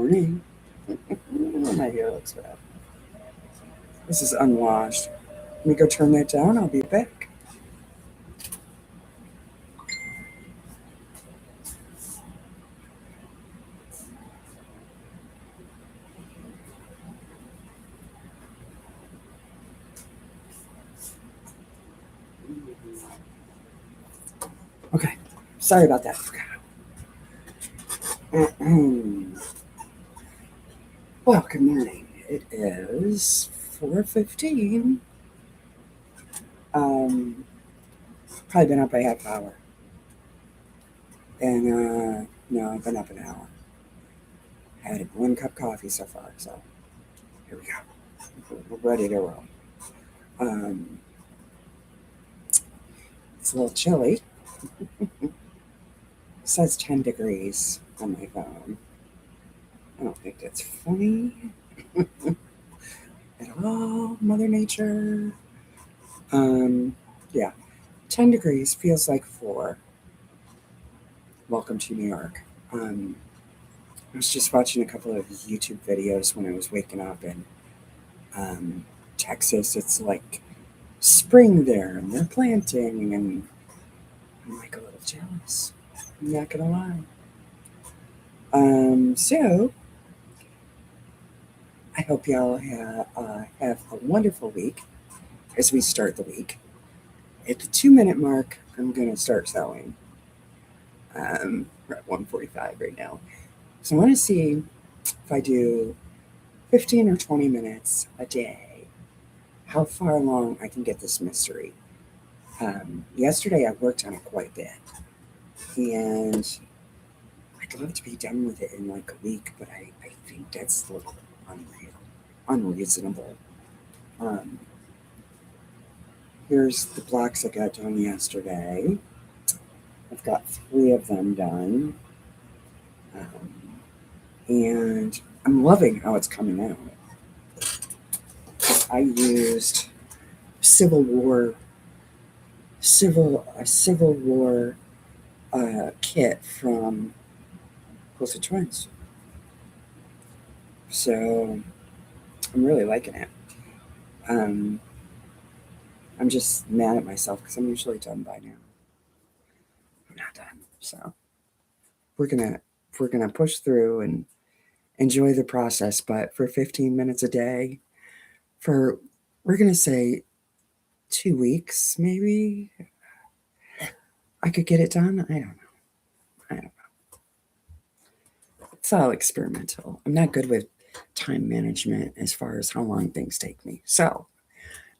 morning. My hair looks bad. This is unwashed. Let me go turn that down. I'll be back. Okay. Sorry about that. Well, good morning. It is 4:15. Um, Probably been up a half hour. And no, I've been up an hour. Had one cup of coffee so far, so here we go. We're ready to roll. Um, it's a little chilly. It says 10 degrees on my phone. I don't think that's funny at all, Mother Nature. Yeah, 10 degrees feels like 4. Welcome to New York. I was just watching a couple of YouTube videos when I was waking up in Texas. It's like spring there and they're planting, and I'm like a little jealous. I'm not gonna lie. So I hope y'all have a wonderful week as we start the week. At the 2-minute mark, I'm gonna start sewing. We're at 1:45 right now, so I want to see if I do 15 or 20 minutes a day, how far along I can get this mystery. Yesterday I worked on it quite a bit, and I'd love to be done with it in like a week, but I think that's a little unreasonable. Um, Here's the blocks I got done yesterday. I've got 3 of them done, and I'm loving how it's coming out. I used a Civil War kit from Quilted Twins. So I'm really liking it. Um, I'm just mad at myself because I'm usually done by now. I'm not done. So we're gonna push through and enjoy the process. But for 15 minutes a day, for we're gonna say 2 weeks, maybe I could get it done. I don't know. It's all experimental. I'm not good with time management as far as how long things take me. So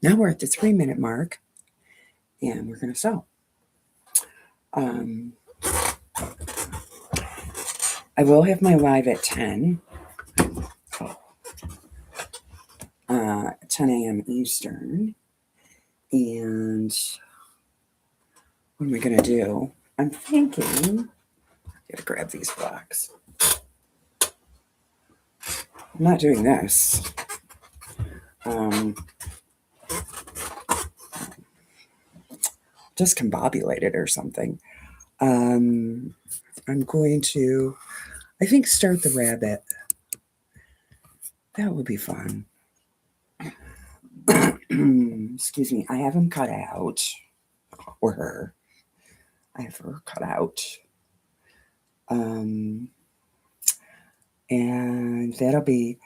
now we're at the 3-minute mark, and we're gonna sew. Um, I will have my live at 10. 10 a.m. Eastern. And what am I going to do? I'm thinking, I gotta grab these blocks. I'm not doing this. Discombobulated or something. I'm going to, I think, start the rabbit. That would be fun. Excuse me. I have him cut out, or her. I have her cut out. And that'll be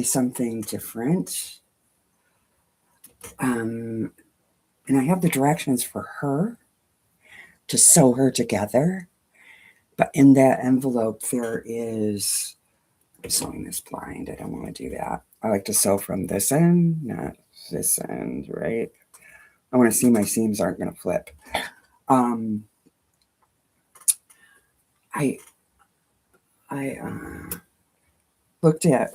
something different. And I have the directions for her to sew her together. But in that envelope, there is, I'm sewing this blind. I don't want to do that. I like to sew from this end, not this end, right? I want to see my seams aren't going to flip. I looked at,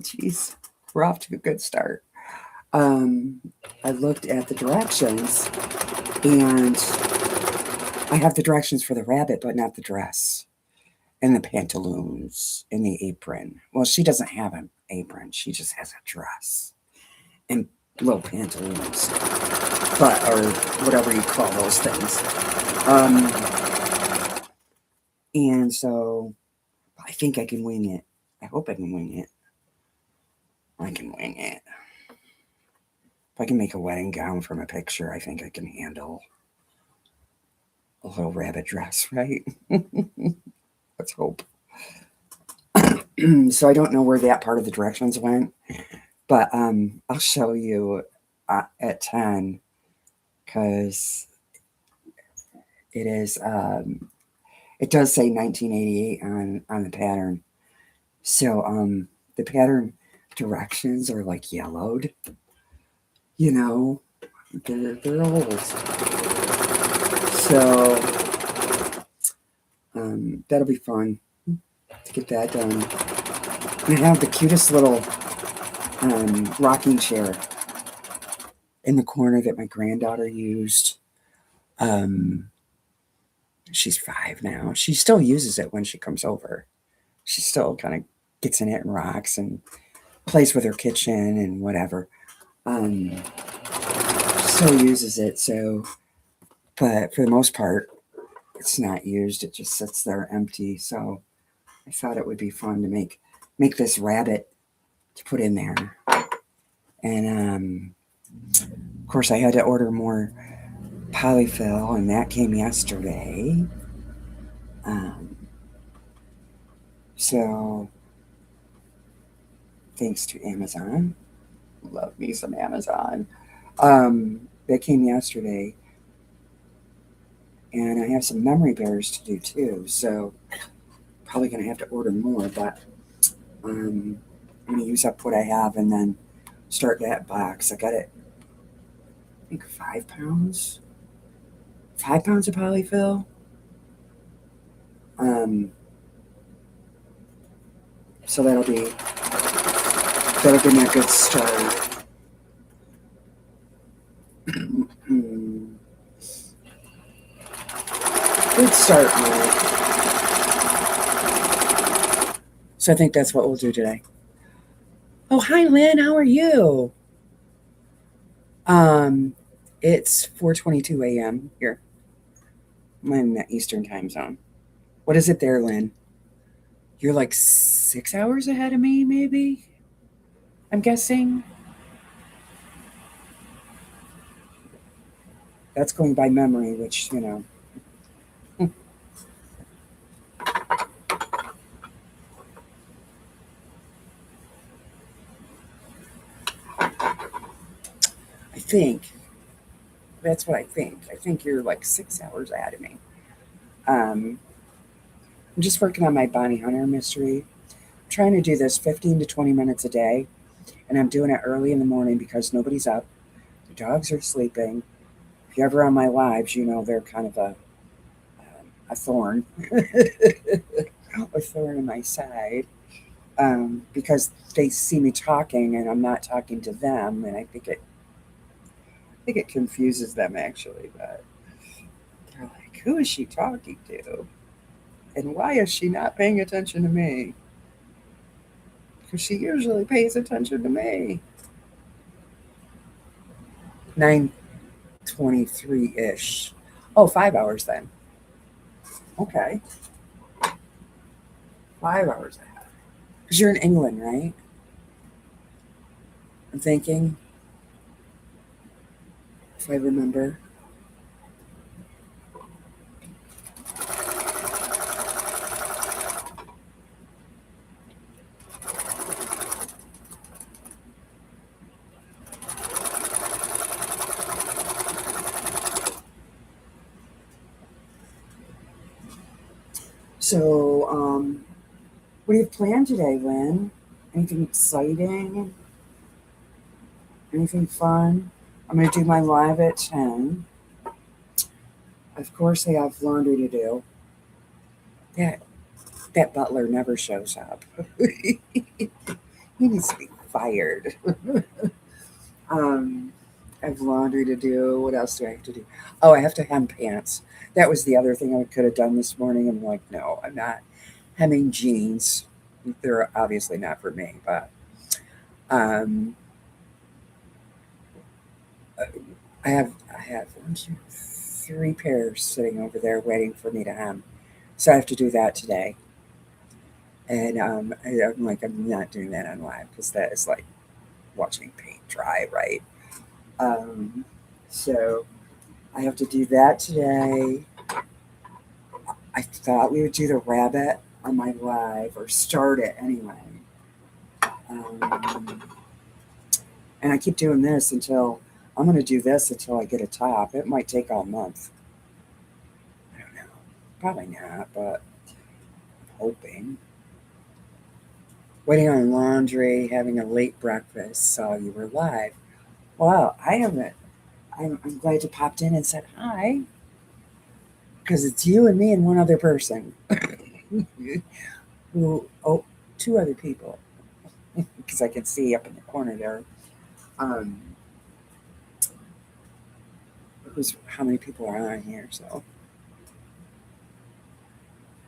geez, we're off to a good start. I looked at the directions, and I have the directions for the rabbit, but not the dress and the pantaloons and the apron. Well, she doesn't have an apron. She just has a dress and little pantaloons, but, or whatever you call those things. And so I think I can wing it. I hope I can wing it. I can wing it. If I can make a wedding gown from a picture, I think I can handle a little rabbit dress, right? Let's hope. So I don't know where that part of the directions went, but I'll show you at 10 because it is it does say 1988 on the pattern. So the pattern directions are like yellowed, you know, they're old. So that'll be fun to get that done. And I have the cutest little rocking chair in the corner that my granddaughter used. She's 5 now. She still uses it when she comes over. She still kind of gets in it and rocks and plays with her kitchen and whatever. Still uses it. So, but for the most part, it's not used. It just sits there empty. So I thought it would be fun to make this rabbit to put in there. And of course, I had to order more polyfill, and that came yesterday. So thanks to Amazon. Love me some Amazon. That came yesterday. And I have some memory bears to do too. So probably going to have to order more, but I'm going to use up what I have and then start that box. I got it, I think 5 pounds. 5 pounds of polyfill. So that'll give me a good start. Good start, Mike. So I think that's what we'll do today. Oh, hi, Lynn. How are you? It's 4:22 a.m. here. I'm in the Eastern time zone. What is it there, Lynn? You're like 6 hours ahead of me, maybe? I'm guessing. That's going by memory, which, you know. I think. That's what I think. I think you're like 6 hours ahead of me. I'm just working on my Bonnie Hunter mystery. I'm trying to do this 15 to 20 minutes a day, and I'm doing it early in the morning because nobody's up. The dogs are sleeping. If you're ever on my lives, you know they're kind of a thorn, a thorn in my side, because they see me talking and I'm not talking to them, and I think it confuses them actually. But they're like, "Who is she talking to? And why is she not paying attention to me? Because she usually pays attention to me." 9:23 ish. Oh, 5 hours then. Okay, 5 hours ahead. Because you're in England, right? I'm thinking, if I remember. So, what do you plan today, Lynn? Anything exciting? Anything fun? I'm going to do my live at 10. Of course, I have laundry to do. That, that butler never shows up. He needs to be fired. I have laundry to do. What else do I have to do? Oh, I have to hem pants. That was the other thing I could have done this morning. I'm like, no, I'm not hemming jeans. They're obviously not for me, but um, I have 3 pairs sitting over there waiting for me to hem. So I have to do that today. And I'm like, I'm not doing that on live because that is like watching paint dry, right? Um, so I have to do that today. I thought we would do the rabbit on my live or start it anyway. Um, and I keep doing this until I'm going to do this until I get a top. It might take all month. I don't know. Probably not, but I'm hoping. Waiting on laundry, having a late breakfast. Saw you were live. Wow, I haven't. I'm glad you popped in and said hi because it's you and me and one other person. Who, oh, two other people because I can see up in the corner there. Um, who's how many people are on here? So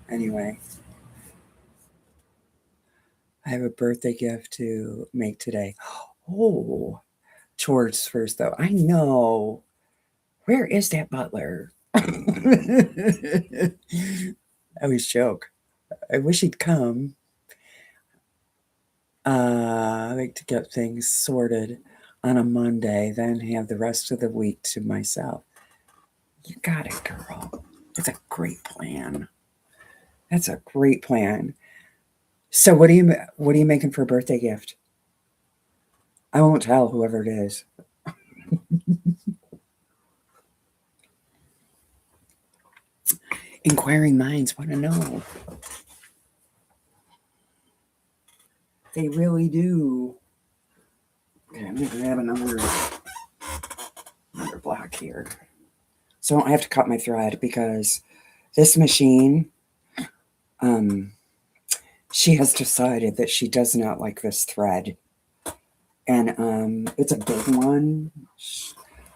anyway, I have a birthday gift to make today. Oh, chores first though. I know. Where is that butler? I always joke. I wish he'd come. I like to get things sorted on a Monday, then have the rest of the week to myself. You got it, girl. It's a great plan. That's a great plan. So what are you making for a birthday gift? I won't tell whoever it is. Inquiring minds want to know. They really do. Okay, I'm gonna grab another block here. So I don't have to cut my thread because this machine, um, she has decided that she does not like this thread. And it's a big one.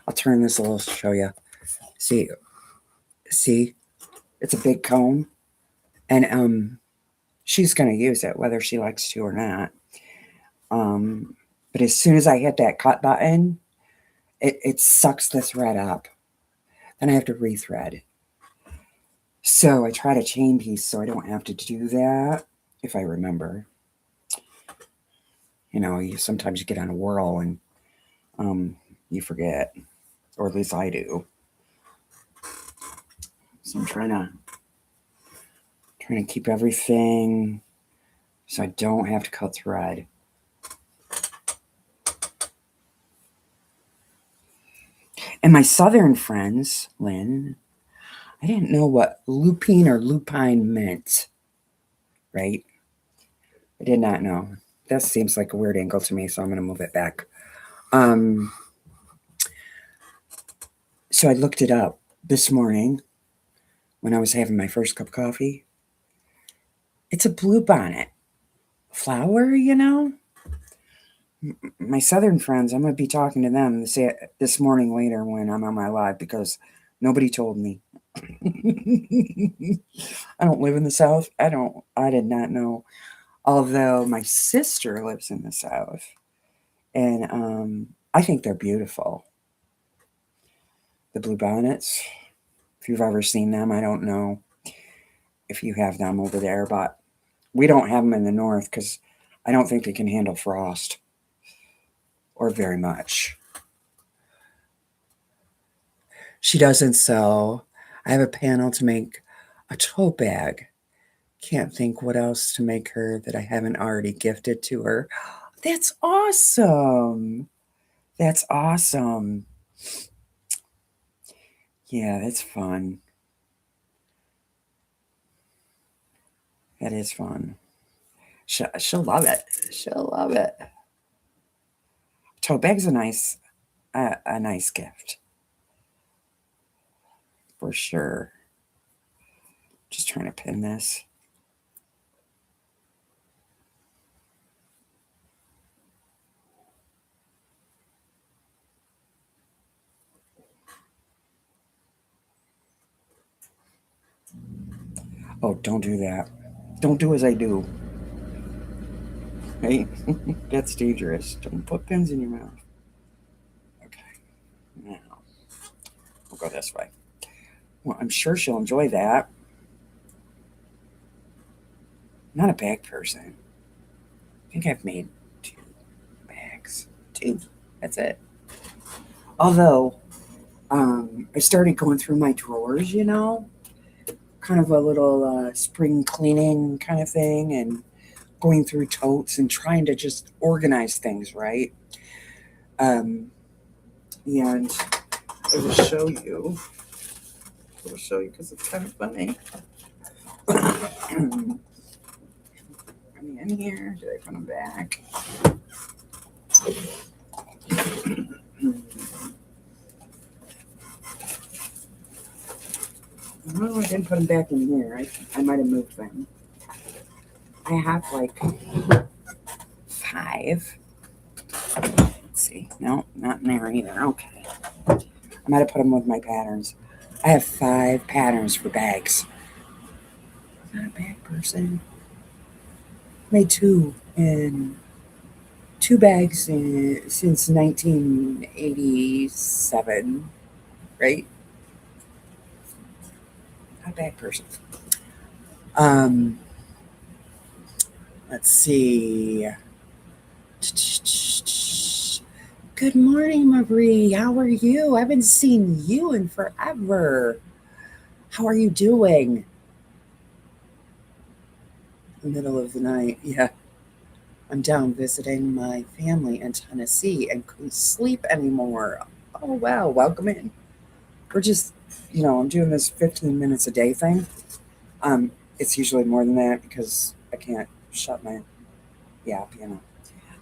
I'll turn this a little to show you. See, it's a big comb, and she's gonna use it whether she likes to or not. Um, but as soon as I hit that cut button, it sucks the thread up. Then I have to rethread. So I try to chain piece so I don't have to do that if I remember. Sometimes you get on a whirl and you forget, or at least I do. So I'm trying to keep everything so I don't have to cut thread. And my southern friends, Lynn, I didn't know what lupine or lupine meant, right? I did not know. That seems like a weird angle to me, so I'm going to move it back. So I looked it up this morning when I was having my first cup of coffee. It's a bluebonnet flower. My southern friends, I'm going to be talking to them this morning later when I'm on my live because nobody told me. I don't live in the South. I did not know. Although my sister lives in the South. And I think they're beautiful. The bluebonnets. If you've ever seen them, I don't know if you have them over there, but we don't have them in the north because I don't think they can handle frost or very much. She doesn't sew. I have a panel to make a tote bag. Can't think what else to make her that I haven't already gifted to her. That's awesome. That's awesome. Yeah, that's fun. That is fun. She'll love it. She'll love it. Tote bag's a nice gift for sure. Just trying to pin this. Oh, don't do that. Don't do as I do. Hey, that's dangerous. Don't put pins in your mouth. Okay, now we'll go this way. Well, I'm sure she'll enjoy that. not a bag person. I think I've made 2 bags. 2. That's it. Although, I started going through my drawers, kind of a little spring cleaning kind of thing, and going through totes and trying to just organize things, right? Um, and it will show you. It will show you because it's kind of funny. Let me in here. Did I put them back? No, I didn't put them back in here. I might have moved them. I have like 5. Let's see. No, not in there either. Okay. I might have put them with my patterns. I have 5 patterns for bags. I'm not a bag person. Made 2 in 2 bags since 1987, right? Not a bag person. Um, let's see. Good morning, Marie. How are you? I haven't seen you in forever. How are you doing? Middle of the night. Yeah. I'm down visiting my family in Tennessee and couldn't sleep anymore. Oh, wow. Welcome in. We're just, I'm doing this 15 minutes a day thing. It's usually more than that because I can't shut my yap.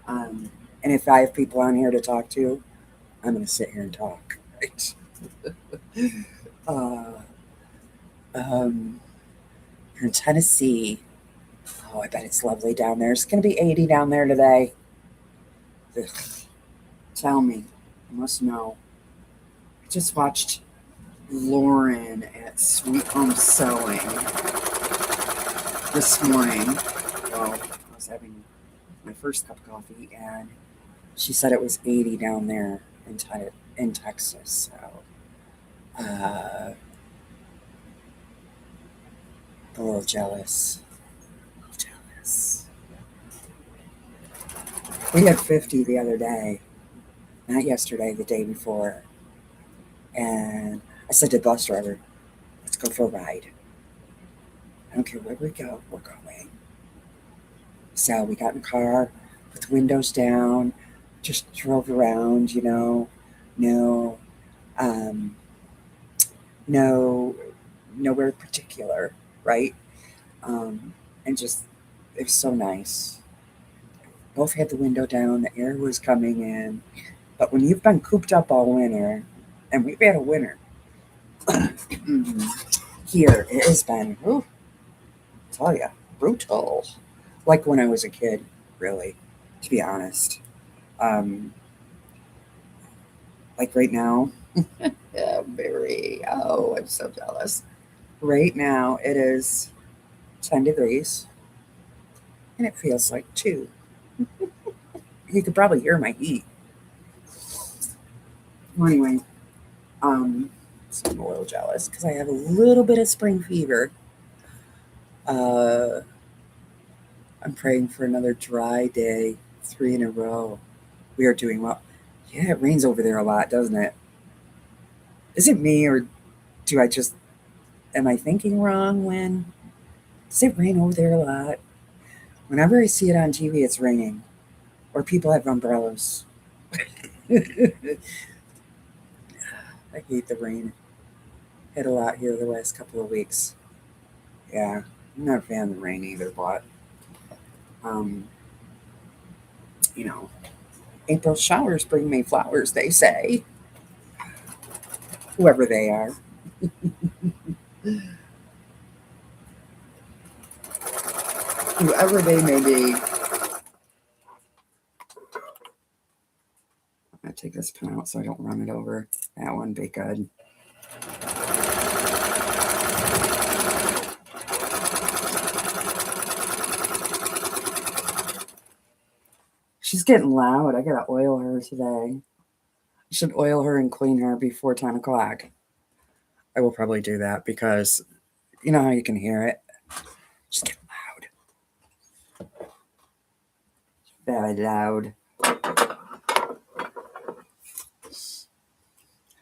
Um, and if I have people on here to talk to, I'm going to sit here and talk. Right? uh, you're in Tennessee. Oh, I bet it's lovely down there. It's going to be 80 down there today. Ugh. Tell me. I must know. I just watched Lauren at Sweet Home Sewing this morning. Well, I was having my first cup of coffee, and she said it was 80 down there in Texas. So, a little jealous. Jealous. We had 50 the other day. Not yesterday, the day before. And I said to the bus driver, let's go for a ride. I don't care where we go, we're going. So we got in the car with the windows down, just drove around, no, um, no, nowhere particular, right? Um, and just, it was so nice. Both had the window down, the air was coming in. But when you've been cooped up all winter, and we've had a winter here, it has been, ooh, I tell you, brutal. Like when I was a kid, really, to be honest. Um, like right now, yeah, I'm so jealous. Right now, it is 10 degrees, and it feels like 2. You could probably hear my heat. Well, anyway, so I'm a little jealous because I have a little bit of spring fever. Uh, I'm praying for another dry day, 3 in a row. We are doing well. Yeah, it rains over there a lot, doesn't it? Is it me, or do I just, am I thinking wrong when, does it rain over there a lot? Whenever I see it on TV, it's raining, or people have umbrellas. I hate the rain. Hit a lot here the last couple of weeks. Yeah, I'm not a fan of the rain either, but, um, you know, April showers bring me flowers, they say. Whoever they are. Whoever they may be. I'm going to take this pen out so I don't run it over. That one be good. She's getting loud. I got to oil her today. I should oil her and clean her before 10 o'clock. I will probably do that because you know how you can hear it. She's getting loud. Very loud.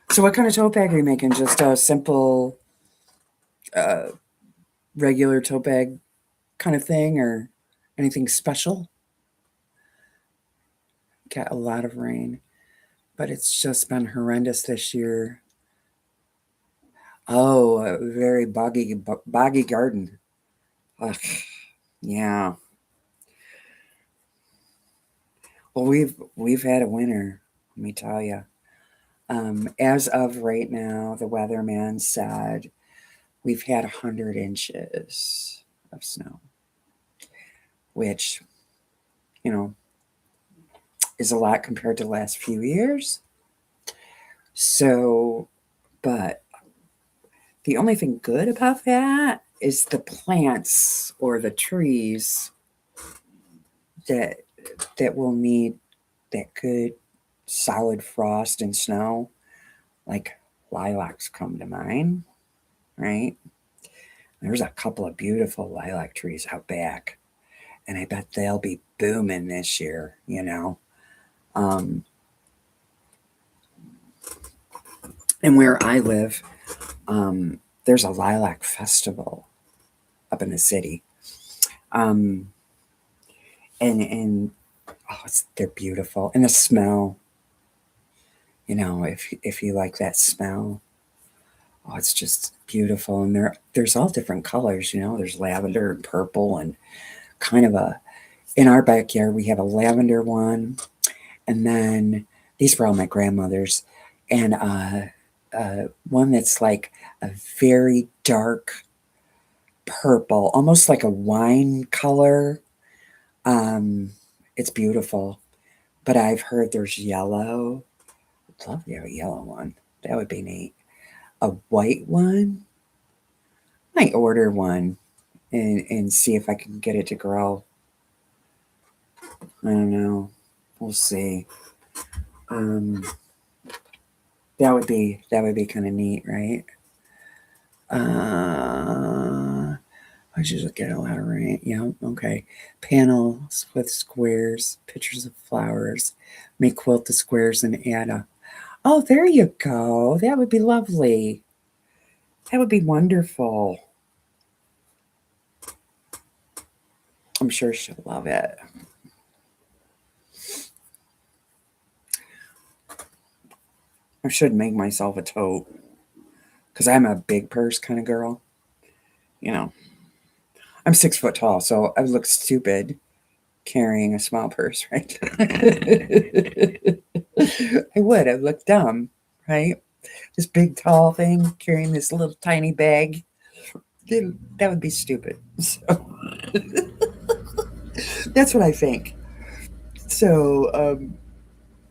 So what kind of tote bag are you making? Just a simple, regular tote bag kind of thing, or anything special? Got a lot of rain, but it's just been horrendous this year. Oh, a very boggy garden. Ugh, yeah. Well, we've had a winter, let me tell you. As of right now, the weatherman said we've had 100 inches of snow, which, you know, is a lot compared to the last few years. So, but the only thing good about that is the plants or the trees that will need that good solid frost and snow, like lilacs come to mind, right? There's a couple of beautiful lilac trees out back, and I bet they'll be booming this year, you know. Um, and where I live, there's a lilac festival up in the city. Um, and oh, they're beautiful. And the smell, you know, if you like that smell, oh, it's just beautiful. And there's all different colors, you know. There's lavender and purple and kind of a in our backyard we have a lavender one, and then these were all my grandmother's, and one that's like a very dark purple, almost like a wine color. It's beautiful, but I've heard there's yellow. I'd love to have a yellow one. That would be neat. A white one. Might order one and see if I can get it to grow. I don't know. We'll see. Um, that would be kind of neat, right? I should get a lot of rain. Yeah, okay. Panels with squares, pictures of flowers. May quilt the squares and add a. Oh, there you go. That would be lovely. That would be wonderful. I'm sure she'll love it. I should make myself a tote because I'm a big purse kind of girl. You know, I'm 6 foot tall, so I look stupid carrying a small purse, right? I would. I look dumb, right? This big tall thing carrying this little tiny bag. That would be stupid. So that's what I think. So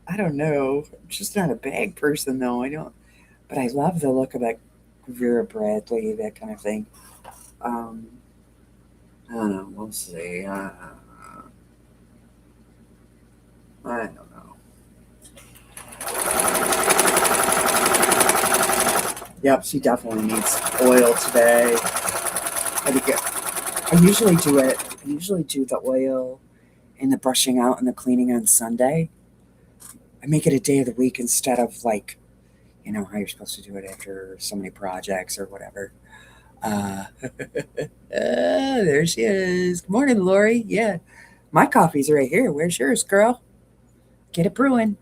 I don't know. I'm just not a bag person, though. I don't. But I love the look of like Vera Bradley, that kind of thing. Um, I don't know. We'll see. I don't know. Yep, she definitely needs oil today. I usually do it. I usually do the oil and the brushing out and the cleaning on Sunday. I make it a day of the week instead of like, you know, how you're supposed to do it after so many projects or whatever. There she is. Good morning, Lori. Yeah, my coffee's right here. Where's yours, girl? Get it brewing.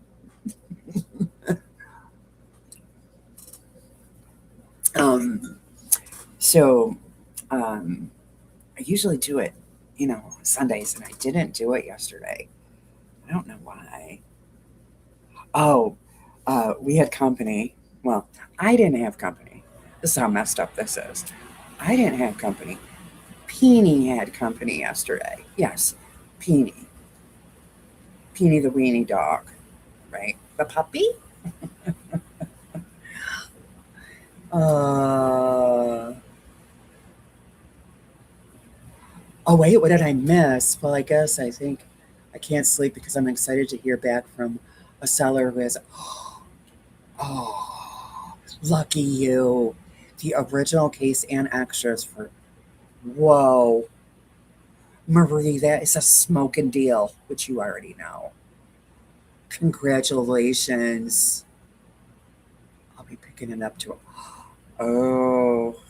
Um, so I usually do it, you know, Sundays, and I didn't do it yesterday. I don't know why. Oh, we had company. Well, I didn't have company. This is how messed up this is. I didn't have company. Peony had company yesterday. Yes, Peony. Peony the weenie dog, right? The puppy? Uh, oh, wait, what did I miss? Well, I think I can't sleep because I'm excited to hear back from a seller who has, oh, lucky you. The original case and extras for, whoa, Marie, that is a smoking deal, which you already know. Congratulations. I'll be picking it up to. Oh,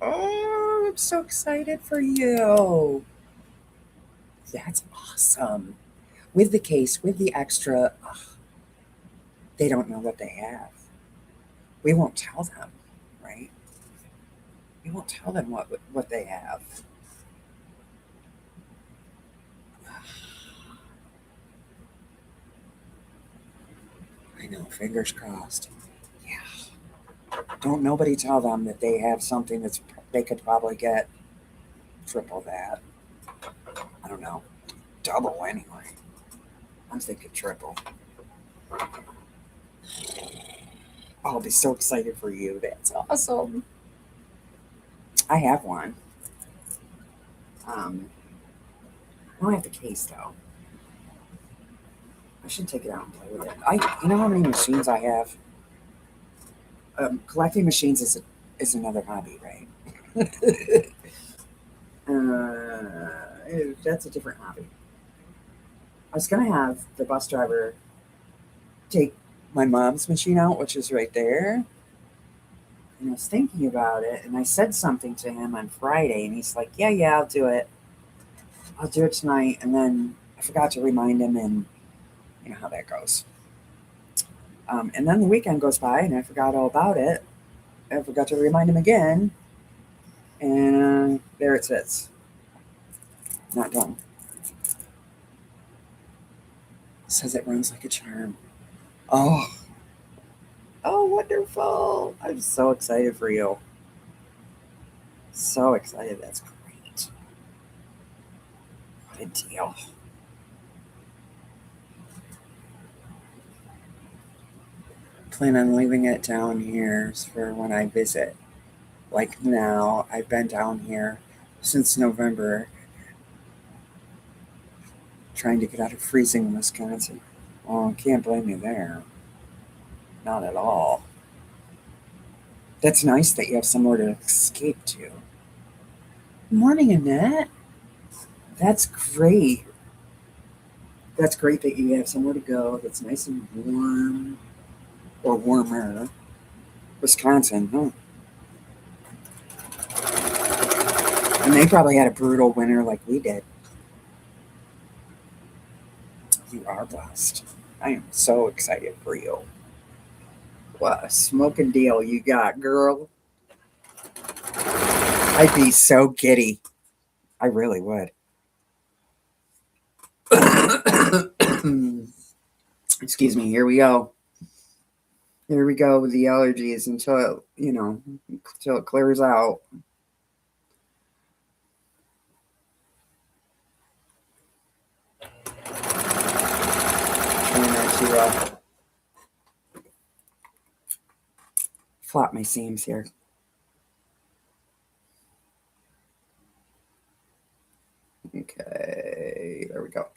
oh, I'm so excited for you. That's awesome. With the case, with the extra, ugh, they don't know what they have. We won't tell them, right? We won't tell them what they have. I know, fingers crossed. Yeah. Don't nobody tell them that they have something that's they could probably get triple that. I don't know, double anyway. I'm thinking triple. I'll be so excited for you. That's awesome. I have one. I don't have the case though. I should take it out and play with it. You know how many machines I have? Collecting machines is another hobby, right? That's a different hobby. I was gonna have the bus driver take my mom's machine out, which is right there. And I was thinking about it, and I said something to him on Friday, and he's like, "Yeah, yeah, I'll do it. I'll do it tonight." And then I forgot to remind him, and you know how that goes. And then the weekend goes by, and I forgot all about it. I forgot to remind him again, and there it sits, not done. It says it runs like a charm. Oh, oh, wonderful! I'm so excited for you. So excited. That's great. What a deal. Plan on leaving it down here for when I visit. Like now, I've been down here since November trying to get out of freezing Wisconsin. Oh, can't blame you there. Not at all. That's nice that you have somewhere to escape to. Morning, Annette. That's great. That's great that you have somewhere to go that's nice and warm or warmer. Wisconsin, huh? And they probably had a brutal winter like we did. You are blessed. I am so excited for you. What a smoking deal you got, girl. I'd be so giddy. I really would. Excuse me. Here we go. Here we go with the allergies until it, until it clears out. Trying not to flop my seams here. Okay, there we go.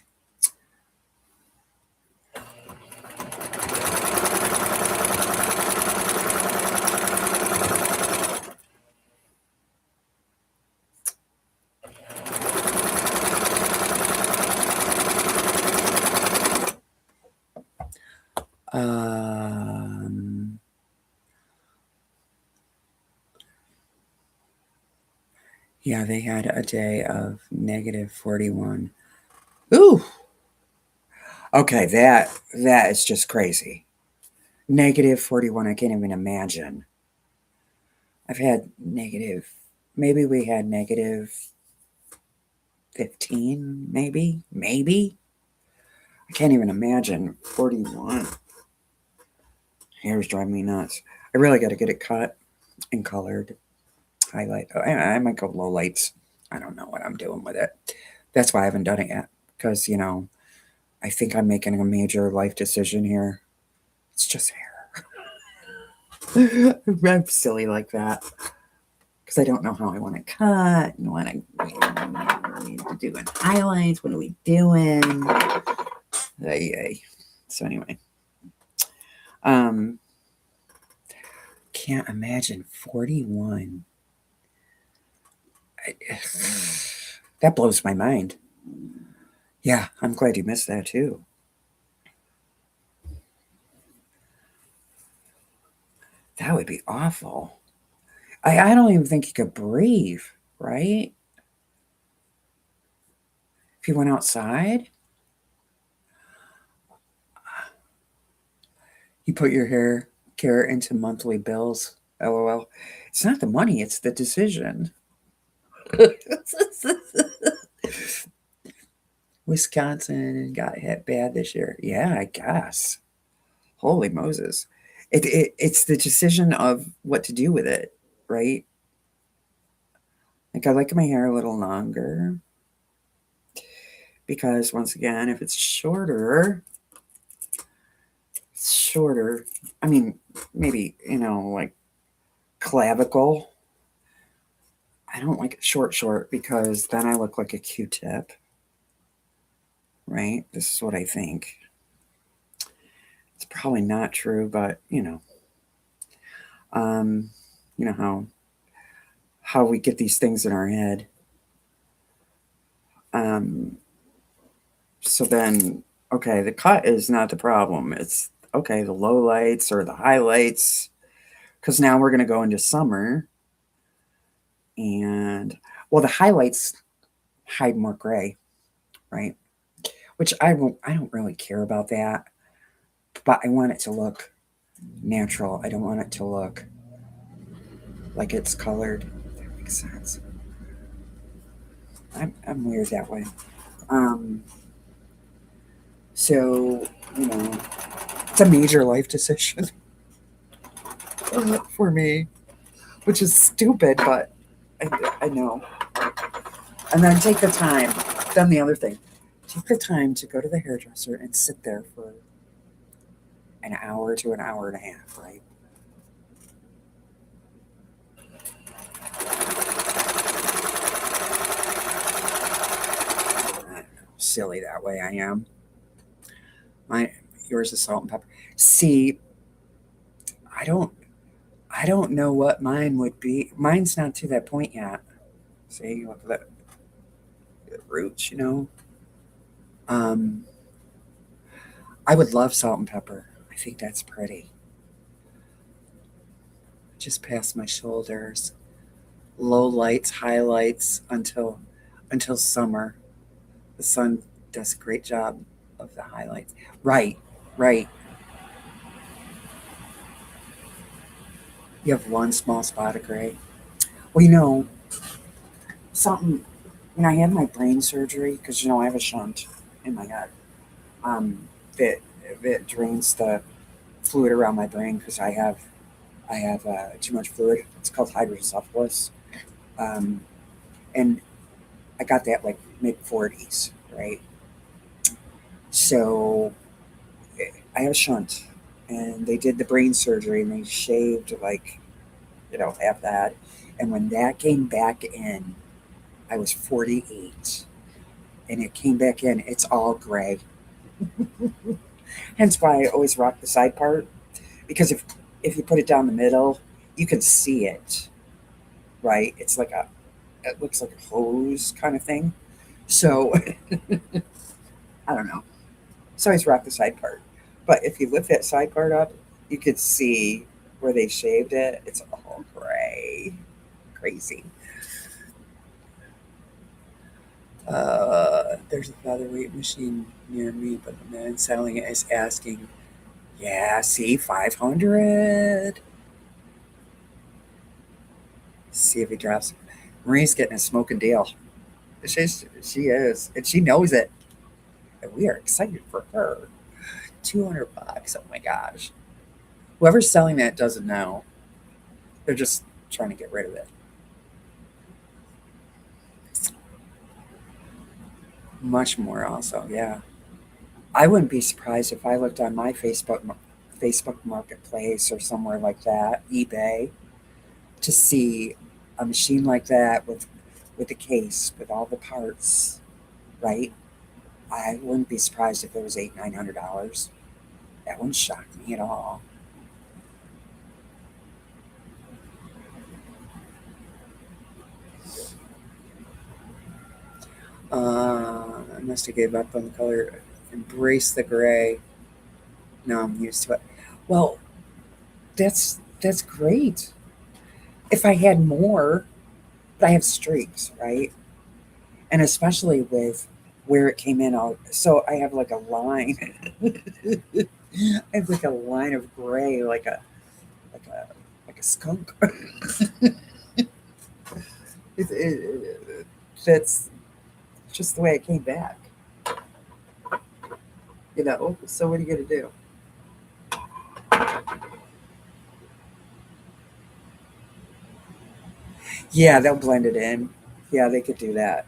Yeah, they had a day of negative 41. Ooh. Okay, that is just crazy. Negative 41, I can't even imagine. I've had negative, maybe we had negative 15, maybe. I can't even imagine 41. Hair's driving me nuts. I really got to get it cut and colored. Highlight. Oh, I might go low lights. I don't know what I'm doing with it. That's why I haven't done it yet. Because, I think I'm making a major life decision here. It's just hair. I'm silly like that. Because I don't know how I want to cut and what I need to do in highlights. What are we doing? Yay. So anyway. Can't imagine 41. That blows my mind. Yeah, I'm glad you missed that too. That would be awful. I don't even think you could breathe, right? If you went outside, you put your hair care into monthly bills. LOL. It's not the money, it's the decision. Wisconsin got hit bad this year. Yeah, I guess. Holy Moses. It's the decision of what to do with it, right? Like I like my hair a little longer because once again, if it's shorter. I mean, maybe, like clavicle. I don't like it short because then I look like a Q-tip, right? This is what I think. It's probably not true, but um, you know how we get these things in our head. Um, so then, okay, the cut is not the problem. It's okay, the low lights or the highlights, because now we're gonna go into summer, and well, the highlights hide more gray, right? Which I don't really care about that, but I want it to look natural. I don't want it to look like it's colored. That makes sense. I'm weird that way. Um, so you know, it's a major life decision for me, which is stupid, but I know. And then take the time. Then the other thing, take the time to go to the hairdresser and sit there for an hour to an hour and a half, right? Silly that way I am. My yours is salt and pepper. See, I don't I don't know what mine would be. Mine's not to that point yet. See, look at the roots. Um, I would love salt and pepper. I think that's pretty. Just past my shoulders. Low lights, highlights until summer. The sun does a great job of the highlights. Right, right. You have one small spot of gray. Well, something. When I had my brain surgery, because I have a shunt in my head, um, that that drains the fluid around my brain because I have too much fluid. It's called hydrocephalus, um, and I got that like mid 40s, right? So I have a shunt, and they did the brain surgery and they shaved like half that. And when that came back in, I was 48, and it came back in. It's all gray. Hence why I always rock the side part because if you put it down the middle, you can see it, right? It looks like a hose kind of thing. So I don't know. So I always rock the side part. But if you lift that side part up, you could see where they shaved it. It's all gray. Crazy. There's a featherweight machine near me, but the man selling it is asking, yeah, see, 500. See if he drops it. Marie's getting a smoking deal. She is, and she knows it. And we are excited for her. $200. Oh my gosh. Whoever's selling that doesn't know. They're just trying to get rid of it. Much more, also, yeah. I wouldn't be surprised if I looked on my Facebook Marketplace or somewhere like that, eBay, to see a machine like that with a case with all the parts, right? I wouldn't be surprised if it was $800-900. That wouldn't shock me at all. I must have gave up on the color. Embrace the gray. No, I'm used to it. Well, that's great. If I had more, but I have streaks, right? And especially with where it came in out. So I have like a line. I have like a line of gray, like a like a skunk. That's just the way it came back, you know. So what are you gonna do? Yeah, they'll blend it in. Yeah, they could do that.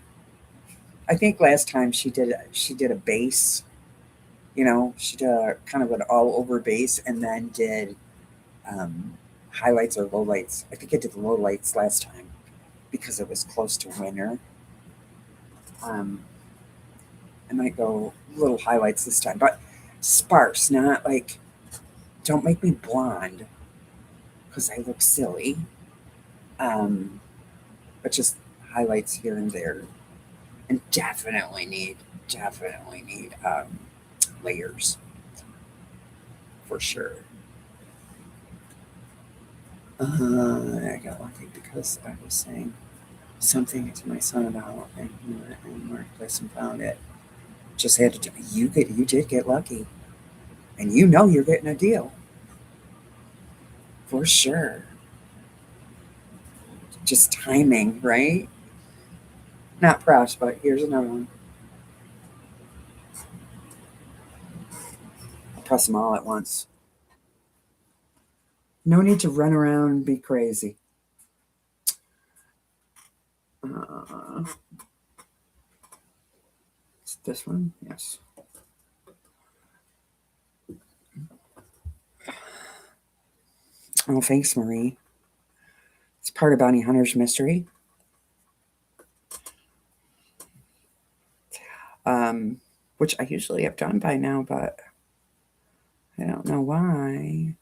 I think last time she did a base. You know, she did a kind of an all over base, and then did um, highlights or lowlights. I think I did the lowlights last time because it was close to winter. Um, I might go little highlights this time, but sparse, not like don't make me blonde because I look silly. Um, but just highlights here and there, and definitely need layers for sure. I got lucky because I was saying something to my son about and he went in the marketplace and found it. Just had to do. You did get lucky, and you know you're getting a deal for sure. Just timing, right? Not press, but here's another one. I'll press them all at once. No need to run around and be crazy. Uh, this one, yes. Oh, thanks, Marie. It's part of Bounty Hunter's mystery. Um, which I usually have done by now, but I don't know why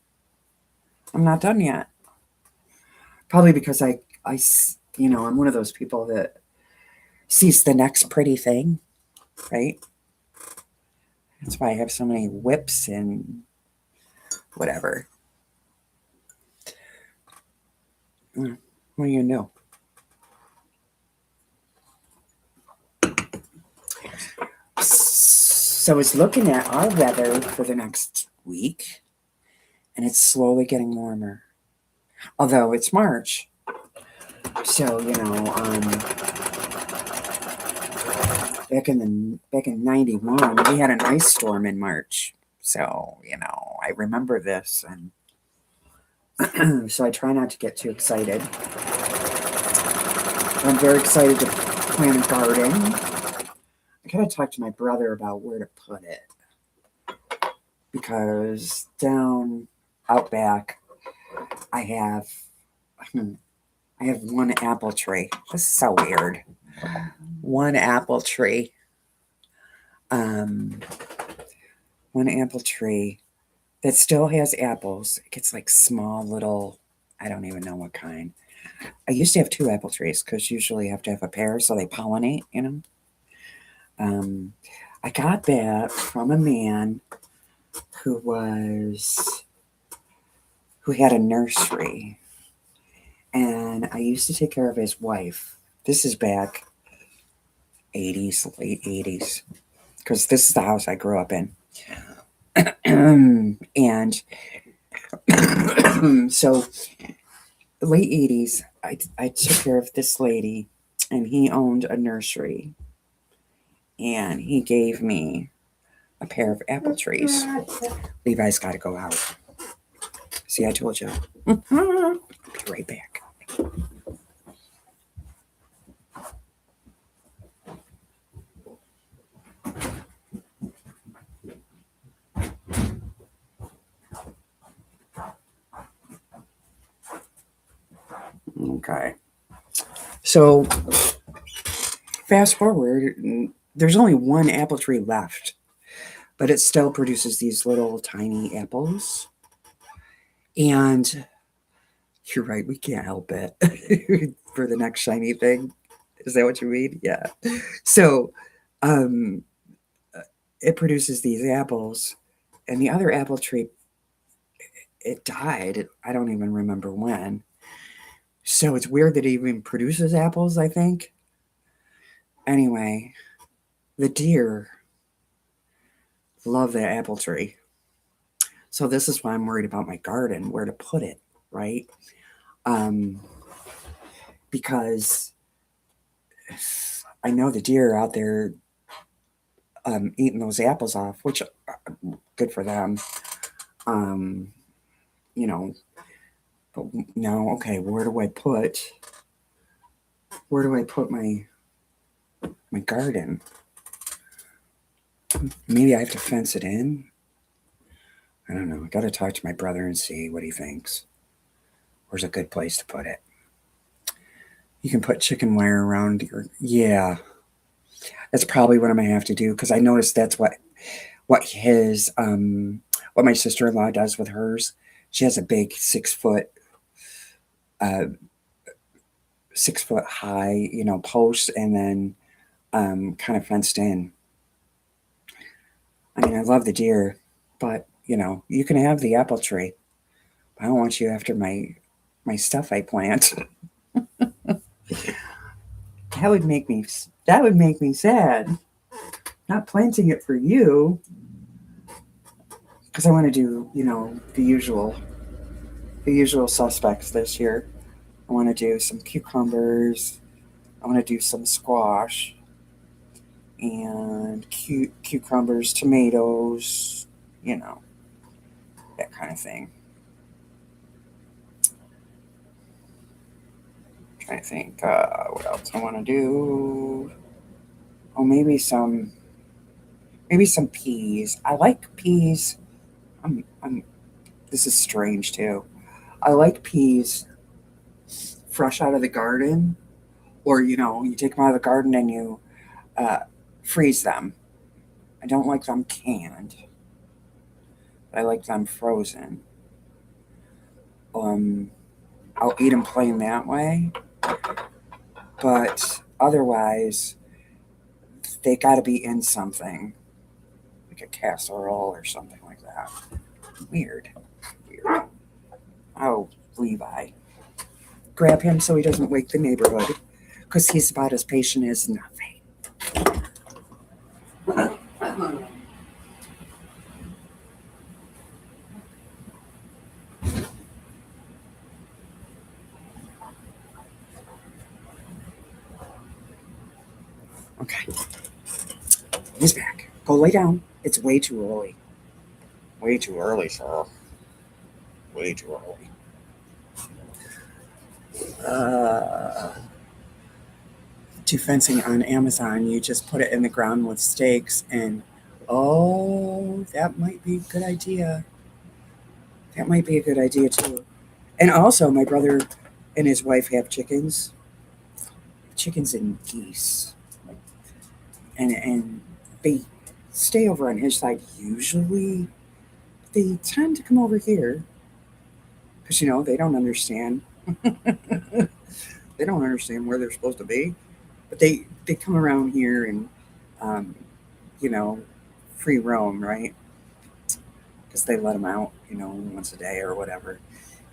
I'm not done yet. Probably because I'm one of those people that sees the next pretty thing, right? That's why I have so many whips and whatever. What do you know? So I was looking at our weather for the next week, and it's slowly getting warmer. Although it's March, so back in '91, we had an ice storm in March. So I remember this, and so I try not to get too excited. I'm very excited to plant a garden. I gotta talk to my brother about where to put it because down out back, I have I have one apple tree. This is so weird. One apple tree. Um, one apple tree that still has apples. It gets like small little. I don't even know what kind. I used to have two apple trees because usually you have to have a pair so they pollinate. Um, I got that from a man who was who had a nursery, and I used to take care of his wife. This is back '80s, late '80s, because this is the house I grew up in. And so late '80s, I took care of this lady, and he owned a nursery, and he gave me a pair of apple trees. Levi's got to go out. See, I told you. I'll be right back. Okay. So fast forward, there's only one apple tree left, but it still produces these little tiny apples. And you're right, we can't help it for the next shiny thing. Is that what you mean? Yeah. So, um, it produces these apples, and the other apple tree, it died. I don't even remember when. So it's weird that it even produces apples, I think. Anyway, the deer love that apple tree. So this is why I'm worried about my garden, where to put it, right? Um, because I know the deer are out there eating those apples off, which good for them. Um, you know, but now, okay, where do I put my garden? Maybe I have to fence it in. I don't know. I got to talk to my brother and see what he thinks. Where's a good place to put it? You can put chicken wire around your. Yeah, that's probably what I'm gonna have to do because I noticed that's what my sister in law does with hers. She has a big 6 foot, uh, 6 foot high, post, and then kind of fenced in. I mean, I love the deer, but you can have the apple tree. I don't want you after my stuff I plant. That would make me sad. Not planting it for you because I want to do the usual suspects this year. I want to do some cucumbers. I want to do some squash and cucumbers, tomatoes, that kind of thing. I'm trying to think what else I want to do. Oh, maybe some peas. I like peas. I'm. This is strange too. I like peas fresh out of the garden, or you take them out of the garden and you uh, freeze them. I don't like them canned. I like them frozen. Um, I'll eat them plain that way, but otherwise, they got to be in something like a casserole or something like that. Weird, weird. Oh, Levi, grab him so he doesn't wake the neighborhood, because he's about as patient as nothing. Okay, he's back. Go lay down. It's way too early. Way too early, sir. Way too early. To fencing on Amazon, you just put it in the ground with stakes, and oh, that might be a good idea. That might be a good idea too. And also, my brother and his wife have chickens and geese, and they stay over on his side usually. They tend to come over here because they don't understand. They don't understand where they're supposed to be, but they come around here and um, you know free roam, right? Because they let them out, once a day or whatever.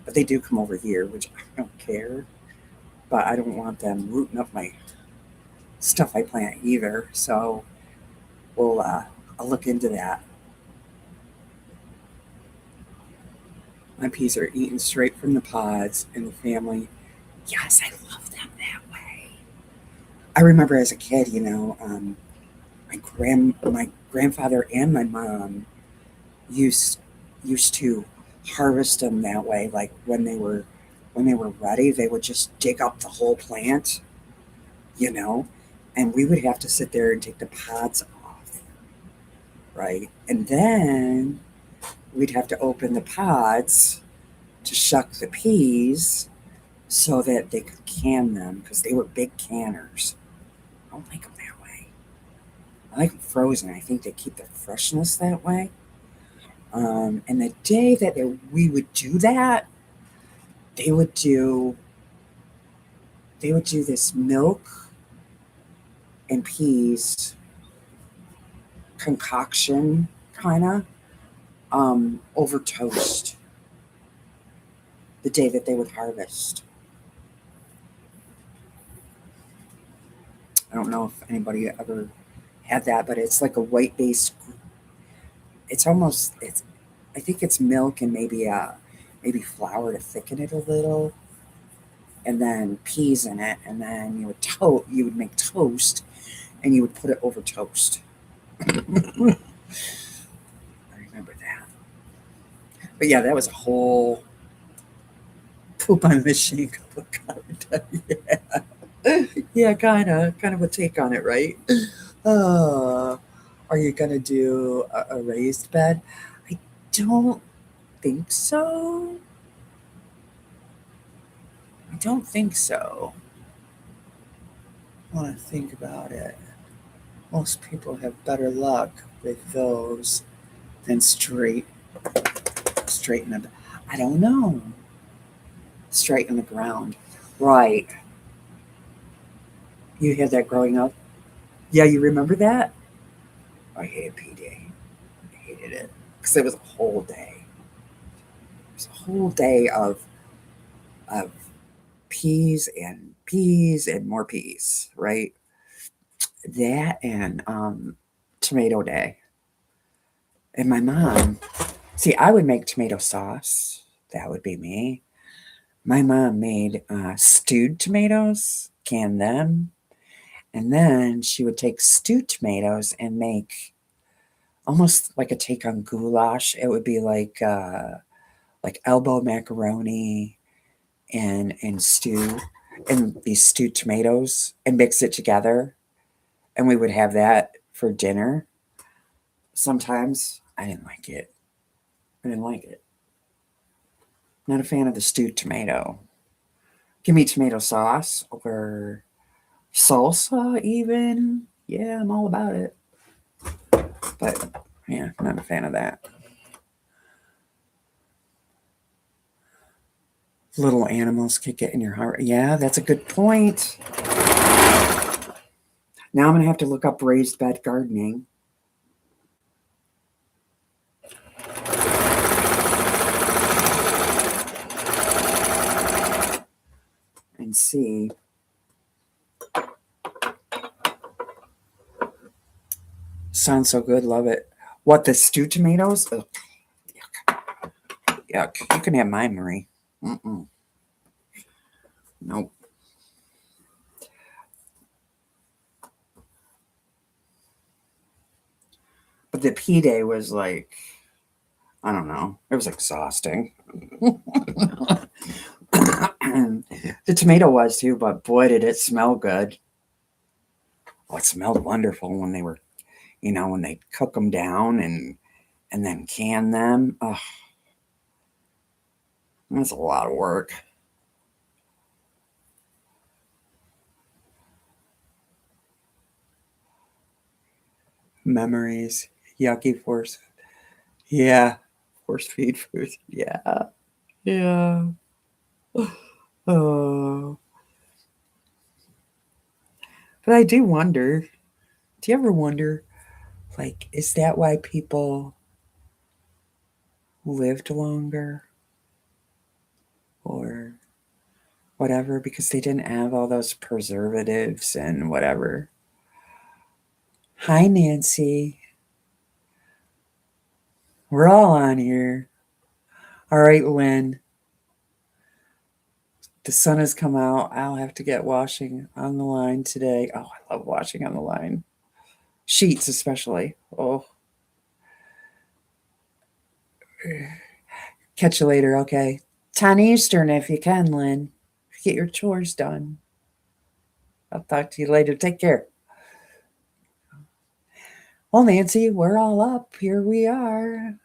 But they do come over here, which I don't care. But I don't want them rooting up my stuff I plant either. So I'll look into that. My peas are eaten straight from the pods, and the family. Yes, I love them that way. I remember as a kid, my grandfather and my mom used used to harvest them that way. Like when they were ready, they would just dig up the whole plant, you know, and we would have to sit there and take the pods off, right? And then we'd have to open the pods to shuck the peas so that they could can them because they were big canners. I don't like them that way. I like them frozen. I think they keep the freshness that way. And the day that we would do that, they would do they would do this milk. and peas concoction, kind of, over toast the day that they would harvest. I don't know if anybody ever had that, but it's like a white based. It's almost it's. I think it's milk and maybe flour to thicken it a little, and then peas in it, and then you would make toast, and you would put it over toast. I remember that. But yeah, that was a whole poop on the machine cup of content. Yeah, kind of a take on it, right? Uh, are you gonna do a raised bed? I don't think so. I don't think so. I want to think about it. Most people have better luck with those than straight in the. I don't know. Straight in the ground, right? You had that growing up. Yeah, you remember that? I hated PD. I hated it because it was a whole day. It was a whole day of peas and more peas, right? That and tomato day. And my mom, see, I would make tomato sauce. That would be me. My mom made stewed tomatoes, canned them, and then she would take stewed tomatoes and make almost like a take on goulash. It would be like elbow macaroni and stew and these stewed tomatoes and mix it together. And we would have that for dinner. Sometimes I didn't like it. I didn't like it. Not a fan of the stewed tomato. Give me tomato sauce or salsa, even. Yeah, I'm all about it. But yeah, not a fan of that. Little animals could get in your heart. Yeah, that's a good point. Now I'm going to have to look up raised bed gardening. And see. Sounds so good. Love it. What, the stewed tomatoes? Ugh, yuck. Yuck. You can have mine, Marie. Mm-mm. Nope. But the P day was like, I don't know. It was exhausting. The tomato was too, but boy, did it smell good. Oh, it smelled wonderful when they were, when they cook them down and then can them. Oh, that's a lot of work. Memories, yucky force. Yeah, force feed food. Yeah, yeah. Oh, but I do wonder. Do you ever wonder, like, is that why people lived longer or whatever? Because they didn't have all those preservatives and whatever. Hi, Nancy. We're all on here. All right, Lynn. The sun has come out. I'll have to get washing on the line today. Oh, I love washing on the line. Sheets, especially. Oh, catch you later. Okay. 10 Eastern if you can, Lynn. Get your chores done. I'll talk to you later. Take care. Well, Nancy, we're all up. Here we are.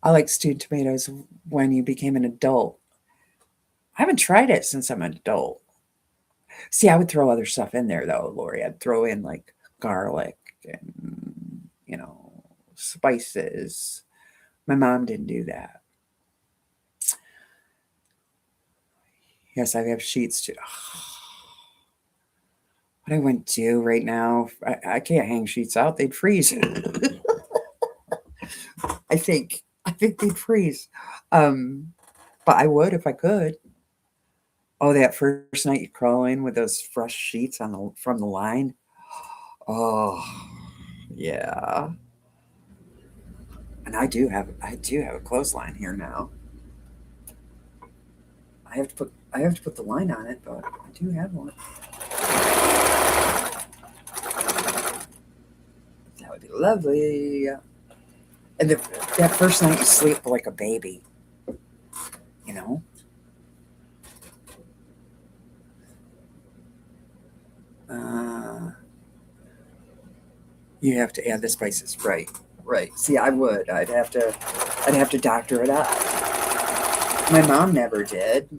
I like stewed tomatoes when you became an adult. I haven't tried it since I'm an adult. See, I would throw other stuff in there though, Lori. I'd throw in like garlic and, spices. My mom didn't do that. Yes, I have sheets too. What I wouldn't do right now, I can't hang sheets out; they'd freeze. I think they'd freeze. Um, but I would if I could. Oh, that first night you crawl in with those fresh sheets on from the line. Oh, yeah. And I do have a clothesline here now. I have to put the line on it, but I do have one. That would be lovely. And that first night you sleep like a baby, you know? Uh, you have to add the spices, right? Right. See, I would. I'd have to doctor it up. My mom never did.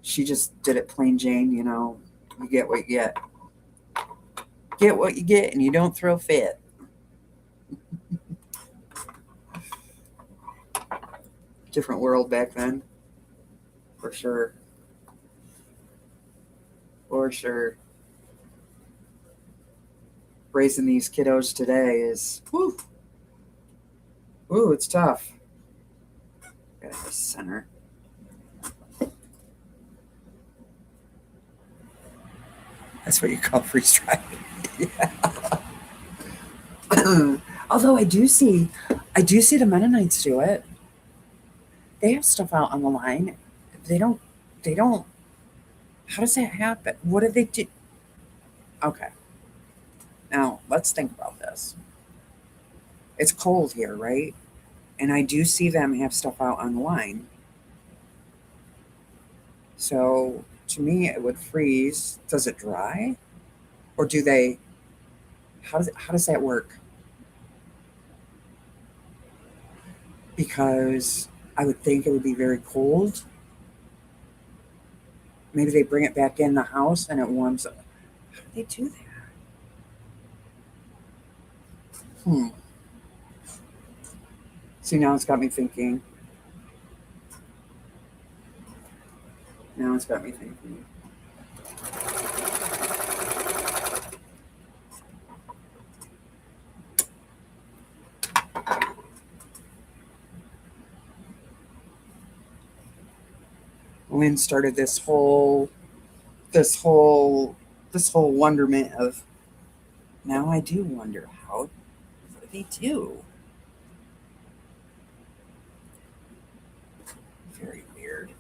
She just did it plain Jane, you know. You get what you get. Get what you get, and you don't throw fit. Different world back then, for sure. For sure. Raising these kiddos today is, whew, ooh, it's tough. Gotta have a center. That's what you call freeze drying. Yeah. Although I do see the Mennonites do it. They have stuff out on the line. They don't. They don't. How does that happen? What do they do? Okay, now let's think about this. It's cold here, right? And I do see them have stuff out on the line. So to me, it would freeze. Does it dry, or do they? How does that work? Because I would think it would be very cold. Maybe they bring it back in the house and it warms up. How do they do that? Hmm. See, now it's got me thinking. Now it's got me thinking. Lynn started this whole, this whole wonderment of. Now I do wonder what do they do? Very weird.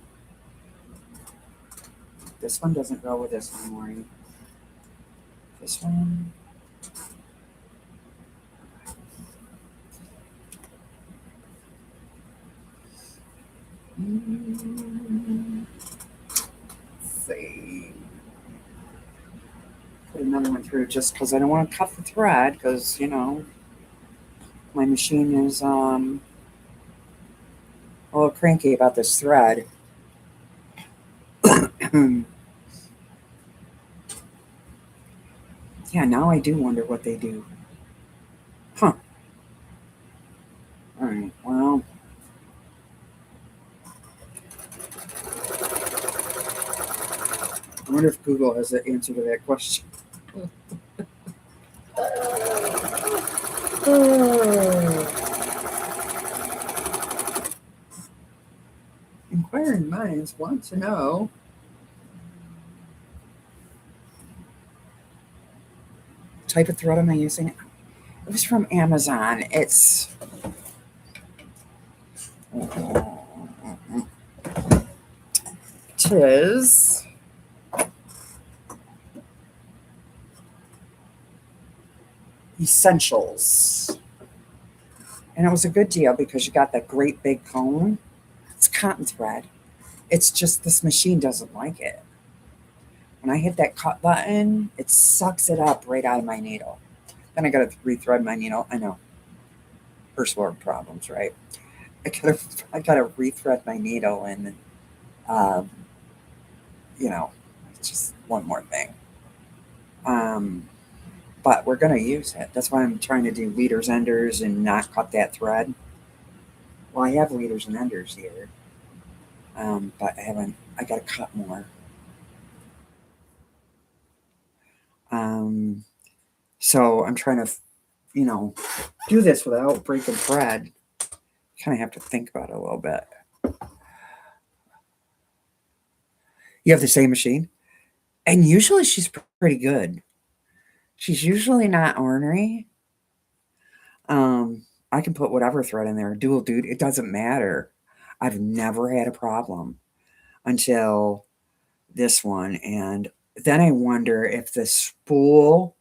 This one doesn't go with this one, Maureen. This one. Mm, let's see. Put another one through just because I don't want to cut the thread because my machine is a little cranky about this thread. Yeah, now I do wonder what they do. Huh. All right. Well, I wonder if Google has the answer to that question. Inquiring minds want to know. Type of thread am I using? It was from Amazon. It is Essentials. And it was a good deal because you got that great big cone. It's cotton thread. It's just this machine doesn't like it. When I hit that cut button, it sucks it up right out of my needle. Then I got to rethread my needle. I know, first world problems, right? I gotta rethread my needle, and um, it's just one more thing. Um, but we're gonna use it. That's why I'm trying to do leaders enders and not cut that thread. Well, I have leaders and enders here, but I haven't. I gotta cut more. So I'm trying to, do this without breaking thread. Kind of have to think about it a little bit. You have the same machine? And usually she's pretty good. She's usually not ornery. I can put whatever thread in there, dual dude, it doesn't matter. I've never had a problem until this one. And then I wonder if the spool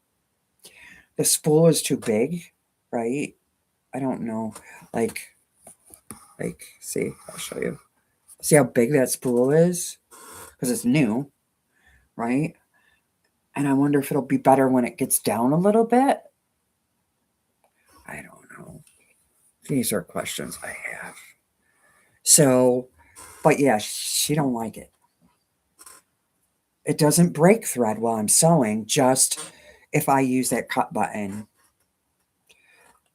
is too big, right? I don't know. Like, see, I'll show you. See how big that spool is? Because it's new, right? And I wonder if it'll be better when it gets down a little bit. I don't know. These are questions I have. So, but yeah, she don't like it. It doesn't break thread while I'm sewing, just if I use that cut button.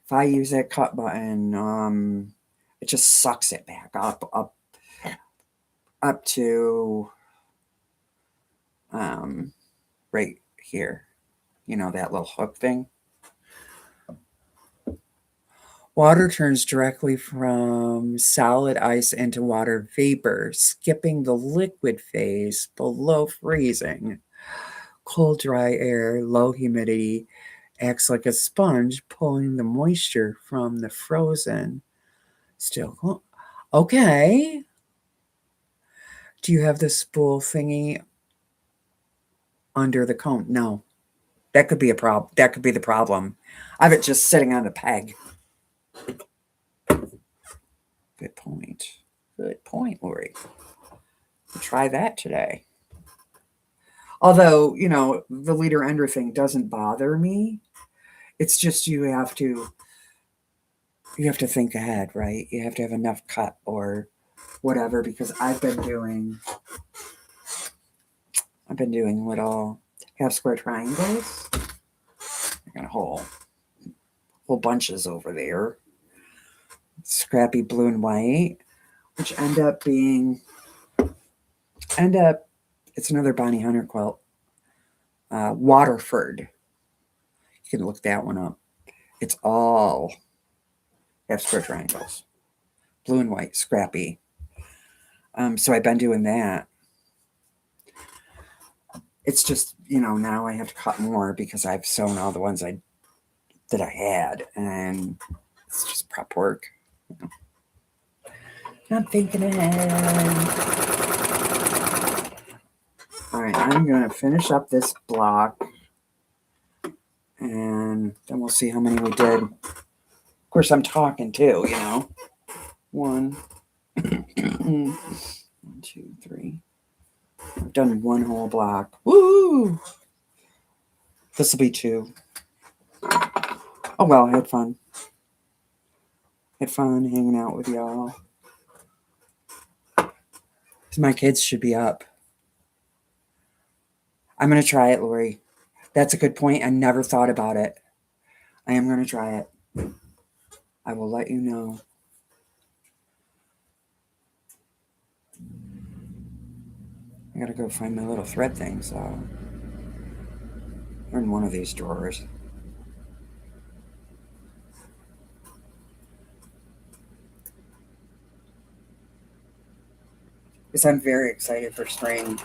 If I use that cut button, it just sucks it back up to right here. You know, that little hook thing. Water turns directly from solid ice into water vapor, skipping the liquid phase below freezing. Cold, dry air, low humidity, acts like a sponge, pulling the moisture from the frozen. Still cool. Okay. Do you have the spool thingy under the cone? No. That could be a problem. That could be the problem. I have it just sitting on the peg. Good point. Good point, Lori. We'll try that today. Although, the leader ender thing doesn't bother me. It's just you have to think ahead, right? You have to have enough cut or whatever, because I've been doing little half square triangles. I got a whole bunches over there. Scrappy blue and white, which end up it's another Bonnie Hunter quilt. Waterford. You can look that one up. It's all half square triangles. Blue and white, scrappy. So I've been doing that. It's just, now I have to cut more because I've sewn all the ones that I had, and it's just prep work. Not thinking ahead. All right, I'm going to finish up this block, and then we'll see how many we did. Of course, I'm talking too, 1, 1, 2, 3. I've done one whole block. Woo! This will be 2. Oh, well, I had fun. Had fun hanging out with y'all. My kids should be up. I'm going to try it, Lori. That's a good point. I never thought about it. I am going to try it. I will let you know. I got to go find my little thread things. They're in one of these drawers. Because I'm very excited for spring.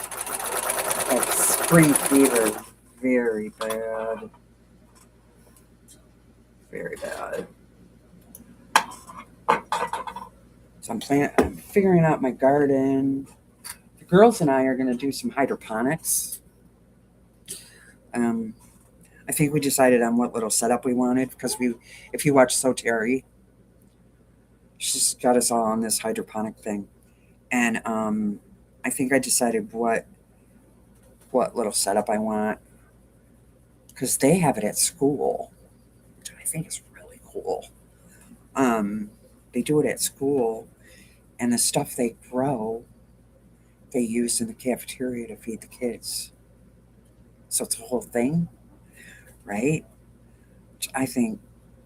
Like spring fever, very bad. Very bad. So I'm figuring out my garden. The girls and I are going to do some hydroponics. I think we decided on what little setup we wanted, because if you watch So Terry, she's got us all on this hydroponic thing. And I think I decided what little setup I want, because they have it at school, which I think is really cool. They do it at school, and the stuff they grow, they use in the cafeteria to feed the kids. So it's a whole thing, right? Which I think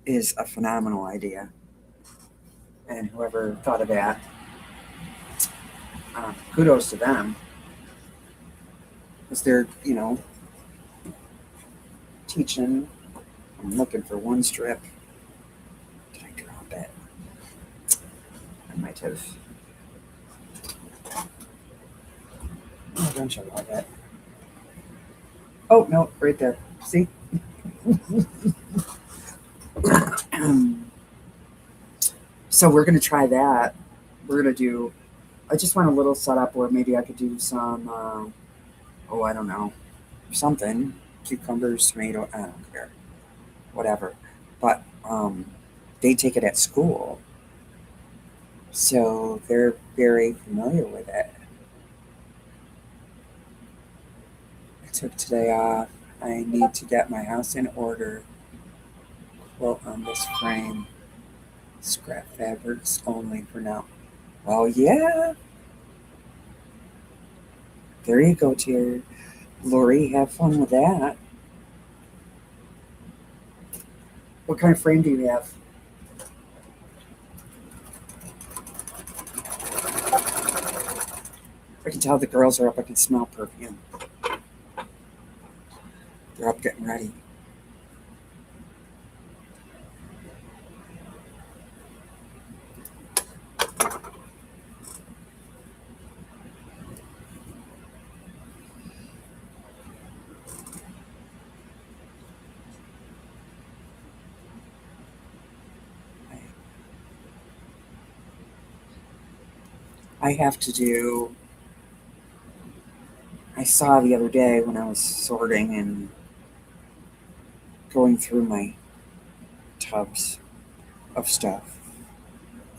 is a phenomenal idea. And whoever thought of that, kudos to them. Because they're, teaching. I'm looking for one strip. Did I drop it? I might have. Oh, don't you love it? Oh, no, right there. See? So we're going to try that. We're going to do, I just want a little setup where maybe I could do some, I don't know, something. Cucumbers, tomato, I don't care. Whatever. But they take it at school. So they're very familiar with it. I took today off. I need to get my house in order. Quote on this frame. Scrap fabrics only for now. Well, yeah. There you go, dear. Lori, have fun with that. What kind of frame do you have? I can tell the girls are up. I can smell perfume. They're up getting ready. I have to do. I saw the other day when I was sorting and going through my tubs of stuff.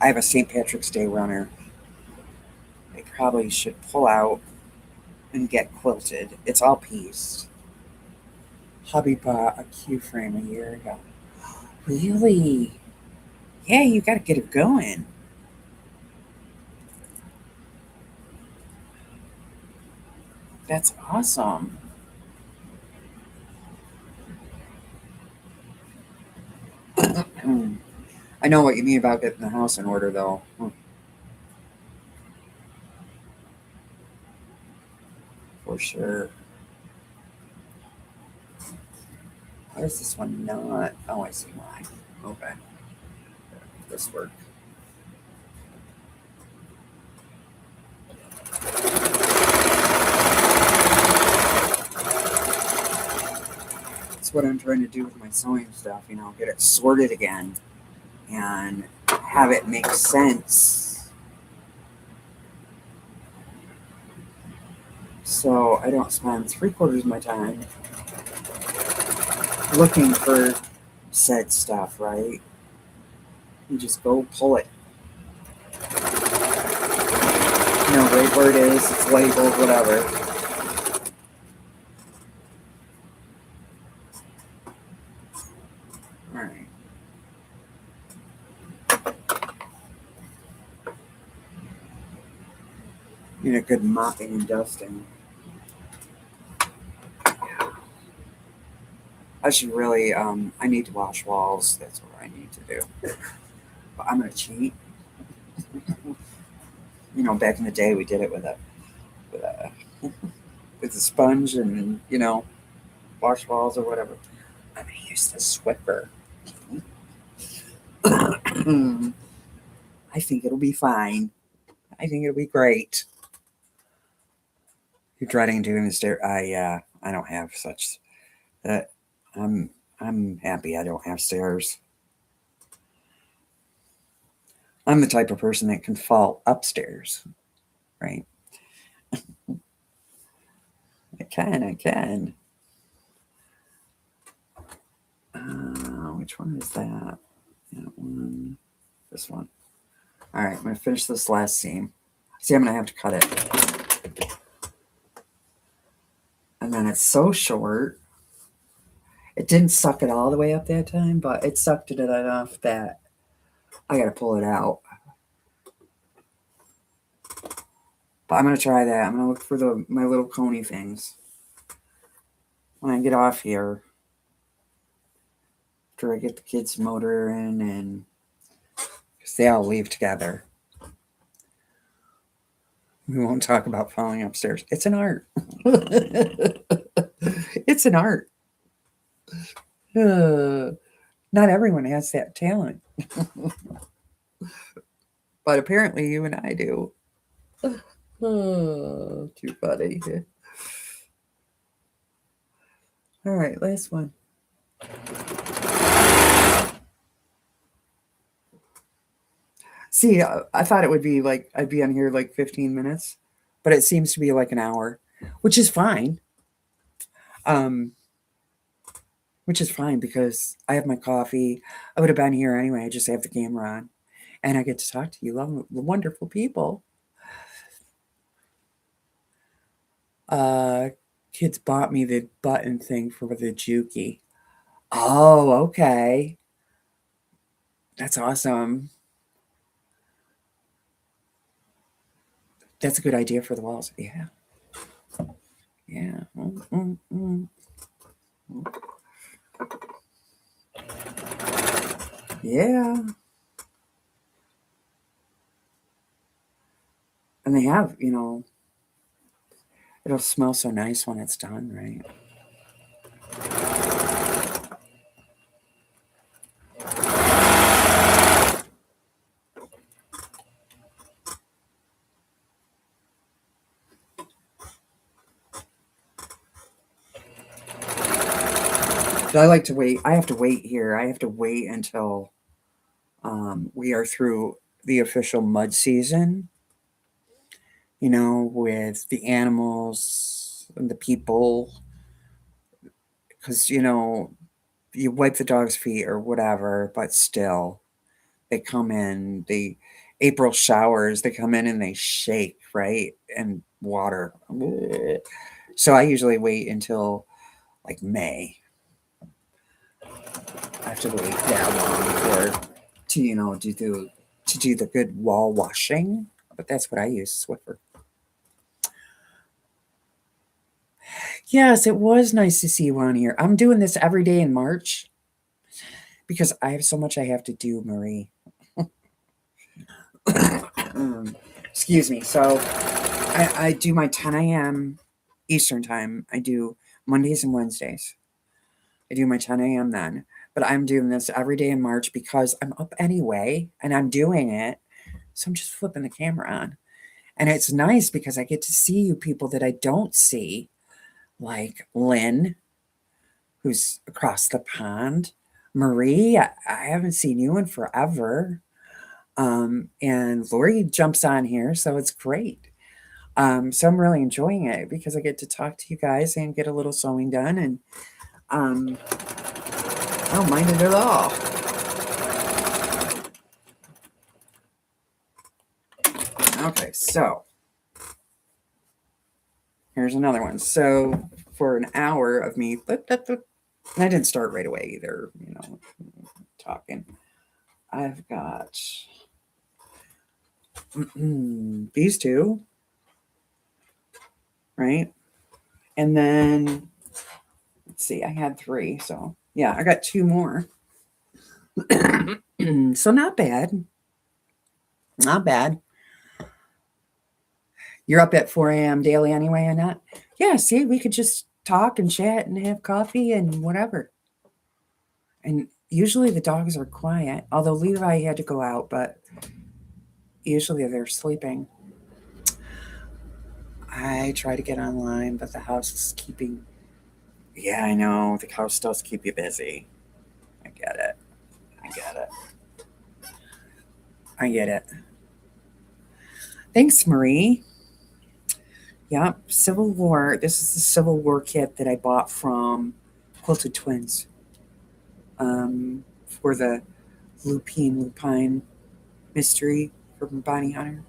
I have a St. Patrick's Day runner. I probably should pull out and get quilted. It's all pieced. Hubby bought a Q frame a year ago. Really? Yeah, you got to get it going. That's awesome. I know what you mean about getting the house in order, though. For sure. Why is this one not? Oh, I see why. Okay. This work. That's what I'm trying to do with my sewing stuff, get it sorted again and have it make sense. So I don't spend 3/4 of my time looking for said stuff, right? You just go pull it. Right where it is, it's labeled, whatever. Alright. Need a good mopping and dusting. I should really, I need to wash walls. That's what I need to do. But I'm going to cheat. Back in the day, we did it with a sponge and, wash walls or whatever. I'm going to use the Swiffer. I think it'll be fine. I think it'll be great. You're dreading doing the stair. I don't have such. That I'm happy I don't have stairs. I'm the type of person that can fall upstairs, right? I can. Which one is that? That one. This one. All right, I'm gonna finish this last seam. See, I'm gonna have to cut it. And then it's so short. It didn't suck it all the way up that time, but it sucked it enough that I gotta pull it out. But I'm gonna try that. I'm gonna look for my little coney things when I get off here. After I get the kids' motor in, and because they all leave together. We won't talk about falling upstairs. It's an art. It's an art. Not everyone has that talent, but apparently you and I do. Too funny. All right, last one. See, I thought it would be like I'd be on here like 15 minutes, but it seems to be like an hour, which is fine. Um, which is fine because I have my coffee. I would have been here anyway. I just have the camera on, and I get to talk to you, wonderful people. Uh, Kids bought me the button thing for the Juki. Oh, okay. That's awesome. That's a good idea for the walls. Yeah. Yeah. Yeah. And they have, it'll smell so nice when it's done, right? But I like to wait. I have to wait here. I have to wait until we are through the official mud season, with the animals and the people. Because, you wipe the dog's feet or whatever, but still, they come in, the April showers, they come in and they shake, right? And water. So I usually wait until like May. I have to wait that long for to do the good wall washing. But that's what I use, Swiffer. Yes, it was nice to see you on here. I'm doing this every day in March because I have so much I have to do, Marie. Excuse me. So I do my 10 a.m. Eastern time. I do Mondays and Wednesdays. I do my 10 a.m. then. But I'm doing this every day in March because I'm up anyway and I'm doing it. So I'm just flipping the camera on. And it's nice because I get to see you people that I don't see, like Lynn, who's across the pond. Marie, I haven't seen you in forever. And Lori jumps on here, so it's great. So I'm really enjoying it because I get to talk to you guys and get a little sewing done, and I don't mind it at all. Okay, so here's another one. So for an hour of me, I didn't start right away either, talking. I've got these two, right? And then, let's see, I had three. So yeah, I got two more. So not bad. Not bad. You're up at 4 a.m. daily anyway, Annette? Yeah, see, we could just talk and chat and have coffee and whatever. And usually the dogs are quiet, although Levi had to go out, but usually they're sleeping. I try to get online, but the house is keeping. Yeah, I know. The house does keep you busy. I get it. I get it. I get it. Thanks, Marie. Yep, Civil War. This is the Civil War kit that I bought from Quilted Twins for the Lupine mystery from Bounty Hunter.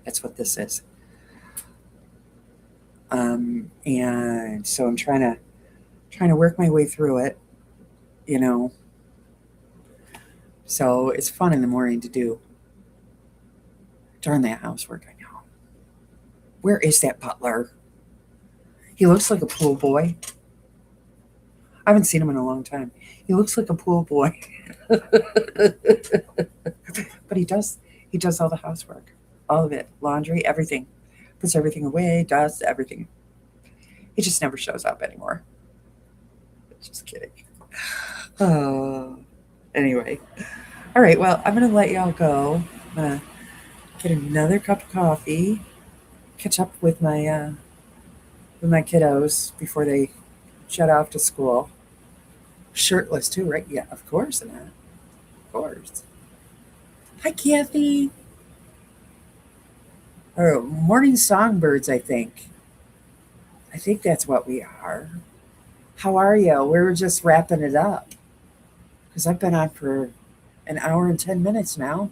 That's what this is. And so I'm trying to work my way through it, you know. So it's fun in the morning to do. Darn that housework, I know. Where is that butler? He looks like a pool boy. I haven't seen him in a long time. He looks like a pool boy. But he does all the housework. All of it. Laundry, everything. Puts everything away, does everything. He just never shows up anymore. Just kidding. Oh, anyway. All right. Well, I'm going to let y'all go. I'm going to get another cup of coffee, catch up with my kiddos before they shut off to school. Shirtless too, right? Yeah, of course, Annette. Of course. Hi, Kathy. Or morning songbirds, I think. I think that's what we are. How are you? We were just wrapping it up because I've been on for an hour and 10 minutes now.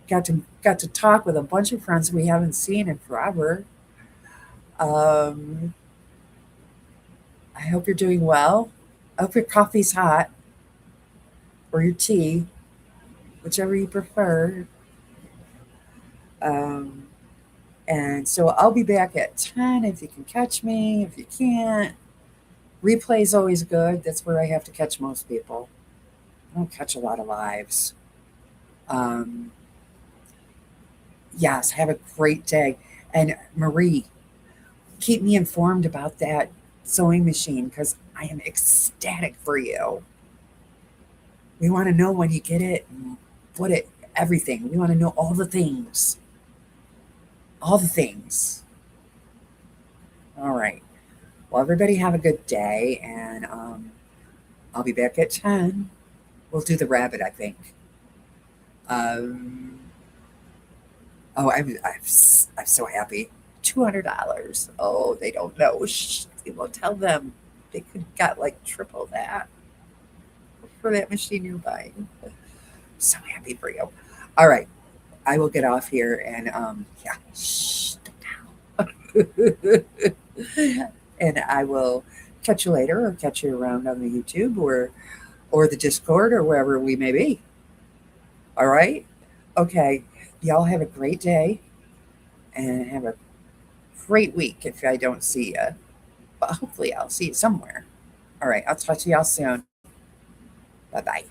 Got to talk with a bunch of friends we haven't seen in forever. Um, I hope you're doing well. I hope your coffee's hot or your tea, whichever you prefer. Um, and so I'll be back at 10 if you can catch me. If you can't, replay is always good. That's where I have to catch most people. I don't catch a lot of lives. Um, yes, have a great day. And Marie, keep me informed about that sewing machine because I am ecstatic for you. We want to know when you get it and what it, everything. We want to know all the things. All the things. All right. Well, everybody have a good day, and I'll be back at 10. We'll do the rabbit, I think. Um, oh, I'm so happy. $200. Oh, they don't know. Shh, they won't tell them. They could have got like triple that for that machine you're buying. So happy for you. All right, I will get off here and yeah, shh, and I will catch you later, or catch you around on the YouTube or the Discord or wherever we may be. All right. Okay. Y'all have a great day and have a great week if I don't see you. But hopefully I'll see you somewhere. All right. I'll talk to y'all soon. Bye bye.